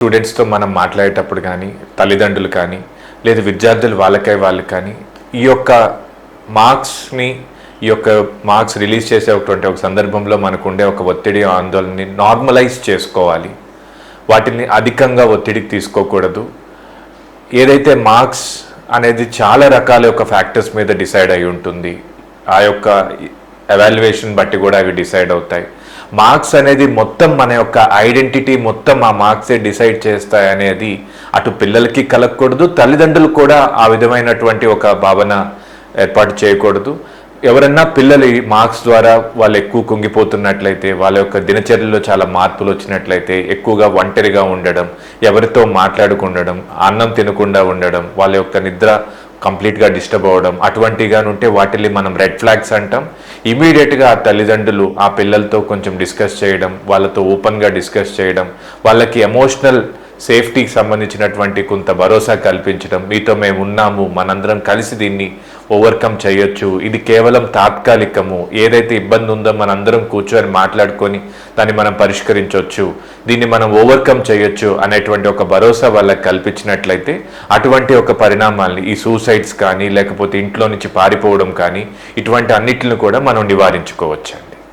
స్టూడెంట్స్తో మనం మాట్లాడేటప్పుడు కానీ, తల్లిదండ్రులు కానీ, లేదా విద్యార్థులు వాళ్ళు కానీ ఈ యొక్క మార్క్స్ని మార్క్స్ రిలీజ్ చేసేటువంటి ఒక సందర్భంలో మనకు ఉండే ఒక ఒత్తిడి ఆందోళనని నార్మలైజ్ చేసుకోవాలి. వాటిని అధికంగా ఒత్తిడికి తీసుకోకూడదు. ఏదైతే మార్క్స్ అనేది చాలా రకాల యొక్క ఫ్యాక్టర్స్ మీద డిసైడ్ అయి ఉంటుంది. ఆ యొక్క ఎవాల్యుయేషన్ బట్టి కూడా అవి డిసైడ్ అవుతాయి. మార్క్స్ అనేది మొత్తం మన యొక్క ఐడెంటిటీ మొత్తం ఆ మార్క్సే డిసైడ్ చేస్తాయి అనేది అటు పిల్లలకి కలగకూడదు, తల్లిదండ్రులు కూడా ఆ విధమైనటువంటి ఒక భావన ఏర్పాటు చేయకూడదు. ఎవరన్నా పిల్లలు ఈ మార్క్స్ ద్వారా వాళ్ళు ఎక్కువ కుంగిపోతున్నట్లయితే, వాళ్ళ యొక్క దినచర్యలో చాలా మార్పులు వచ్చినట్లయితే, ఎక్కువగా ఒంటరిగా ఉండడం, ఎవరితో మాట్లాడకుండడం, అన్నం తినకుండా ఉండడం, వాళ్ళ యొక్క నిద్ర కంప్లీట్గా డిస్టర్బ్ అవ్వడం, అటువంటిగా ఉంటే వాటిని మనం రెడ్ ఫ్లాగ్స్ అంటాం. ఇమీడియట్గా ఆ తల్లిదండ్రులు ఆ పిల్లలతో కొంచెం డిస్కస్ చేయడం, వాళ్ళతో ఓపెన్గా డిస్కస్ చేయడం, వాళ్ళకి ఎమోషనల్ సేఫ్టీకి సంబంధించినటువంటి కొంత భరోసా కల్పించడం. మీతో మేము ఉన్నాము, మనందరం కలిసి దీన్ని ఓవర్కమ్ చేయొచ్చు, ఇది కేవలం తాత్కాలికము, ఏదైతే ఇబ్బంది ఉందో మనందరం కూర్చొని మాట్లాడుకొని దాన్ని మనం పరిష్కరించవచ్చు, దీన్ని మనం ఓవర్కమ్ చేయొచ్చు అనేటువంటి ఒక భరోసా వాళ్ళకి కల్పించినట్లయితే అటువంటి ఒక పరిణామాల్ని, ఈ సూసైడ్స్ కానీ లేకపోతే ఇంట్లో నుంచి పారిపోవడం కానీ, ఇటువంటి అన్నిటిని కూడా మనం నివారించుకోవచ్చు.